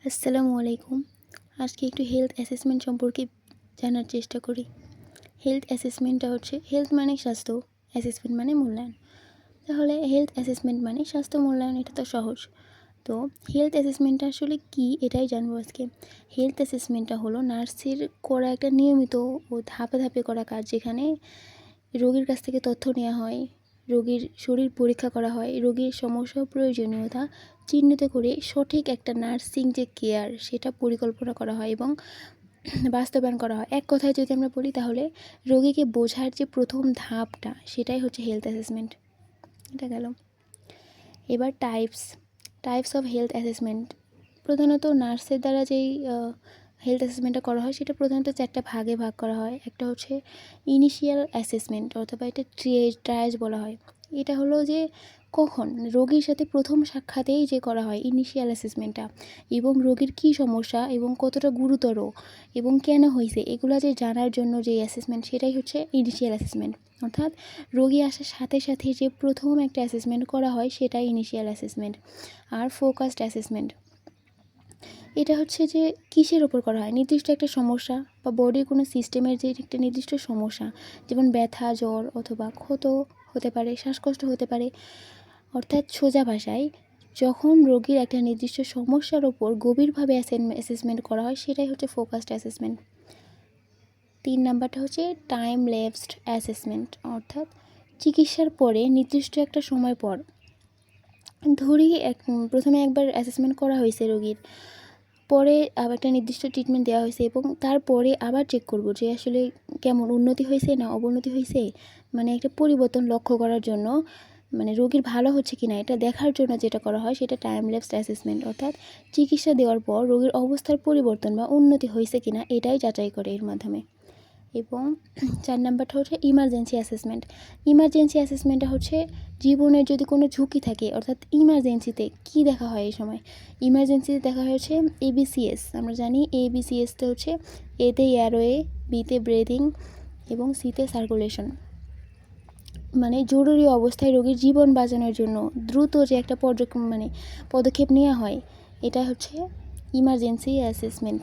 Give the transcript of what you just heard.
আসসালামু আলাইকুম। আজকে একটু হেলথ অ্যাসেসমেন্ট সম্পর্কে জানার চেষ্টা করি। হেলথ অ্যাসেসমেন্টটা হচ্ছে হেলথ মানে স্বাস্থ্য, অ্যাসেসমেন্ট মানে মূল্যায়ন। তাহলে হেলথ অ্যাসেসমেন্ট মানে স্বাস্থ্য মূল্যায়ন, এটা তো সহজ। তো হেলথ অ্যাসেসমেন্টটা আসলে কী এটাই জানবো আজকে। হেলথ অ্যাসেসমেন্টটা হলো নার্সের করা একটা নিয়মিত ও ধাপে ধাপে করা কাজ, যেখানে রোগীর কাছ থেকে তথ্য নেওয়া হয়, রোগীর শরীর পরীক্ষা করা হয়, রোগীর সমস্যা ও প্রয়োজনীয়তা চিহ্নিত করে সঠিক একটা নার্সিং যে কেয়ার সেটা পরিকল্পনা করা হয় এবং বাস্তবায়ন করা হয়। এক কথায় যদি আমরা বলি তাহলে রোগীকে বোঝার যে প্রথম ধাপটা সেটাই হচ্ছে হেলথ অ্যাসেসমেন্ট। এটা গেল। এবার টাইপস অফ হেলথ অ্যাসেসমেন্ট। প্রধানত নার্সের দ্বারা যেই হেলথ অ্যাসেসমেন্টটা করা হয় সেটা প্রধানত 4টা ভাগে ভাগ করা হয়। একটা হচ্ছে ইনিশিয়াল অ্যাসেসমেন্ট, অথবা এটা ট্রায়াজ বলা হয়। এটা হলো যে কখন রোগীর সাথে প্রথম সাক্ষাতেই যে করা হয় ইনিশিয়াল অ্যাসেসমেন্টটা, এবং রোগীর কী সমস্যা এবং কতটা গুরুতর এবং কেন হয়েছে এগুলো যে জানার জন্য যে অ্যাসেসমেন্ট সেটাই হচ্ছে ইনিশিয়াল অ্যাসেসমেন্ট। অর্থাৎ রোগী আসার সাথে সাথে যে প্রথম একটা অ্যাসেসমেন্ট করা হয় সেটাই ইনিশিয়াল অ্যাসেসমেন্ট। আর ফোকাসড অ্যাসেসমেন্ট, এটা হচ্ছে যে কিসের ওপর করা হয়, নির্দিষ্ট একটা সমস্যা বা বডির কোনো সিস্টেমের যে একটা নির্দিষ্ট সমস্যা, যেমন ব্যথা, জ্বর অথবা ক্ষত হতে পারে, শ্বাসকষ্ট হতে পারে। অর্থাৎ সোজা ভাষায় যখন রোগীর একটা নির্দিষ্ট সমস্যার ওপর গভীরভাবে অ্যাসেসমেন্ট করা হয় সেটাই হচ্ছে ফোকাসড অ্যাসেসমেন্ট। 3 নাম্বারটা হচ্ছে টাইম ল্যাপসড অ্যাসেসমেন্ট, অর্থাৎ চিকিৎসার পরে নির্দিষ্ট একটা সময় পর ধরি প্রথমে একবার অ্যাসেসমেন্ট করা হয়েছে রোগীর, পরে আবার একটা নির্দিষ্ট ট্রিটমেন্ট দেওয়া হয়েছে এবং তারপরে আবার চেক করব যে আসলে কেমন উন্নতি হয়েছে না অবনতি হয়েছে, মানে একটা পরিবর্তন লক্ষ্য করার জন্য, মানে রোগীর ভালো হচ্ছে কিনা এটা দেখার জন্য যেটা করা হয় সেটা টাইম ল্যাপসড অ্যাসেসমেন্ট। অর্থাৎ চিকিৎসা দেওয়ার পর রোগীর অবস্থার পরিবর্তন বা উন্নতি হয়েছে কিনা এটাই যাচাই করে এর মাধ্যমে। এবং 4 নাম্বারটা হচ্ছে ইমার্জেন্সি অ্যাসেসমেন্ট। ইমার্জেন্সি অ্যাসেসমেন্টটা হচ্ছে জীবনের যদি কোনো ঝুঁকি থাকে, অর্থাৎ ইমার্জেন্সিতে কী দেখা হয় এই সময়। ইমার্জেন্সিতে দেখা হয়েছে এবিসিএস। আমরা জানি এবিসিএসটা হচ্ছে এতে এয়ারওয়ে, বিতে ব্রিদিং এবং সিতে সার্কুলেশন। মানে জরুরি অবস্থায় রোগীর জীবন বাঁচানোর জন্য দ্রুত যে একটা পদক্ষেপ নেওয়া হয়, এটা হচ্ছে ইমার্জেন্সি অ্যাসেসমেন্ট।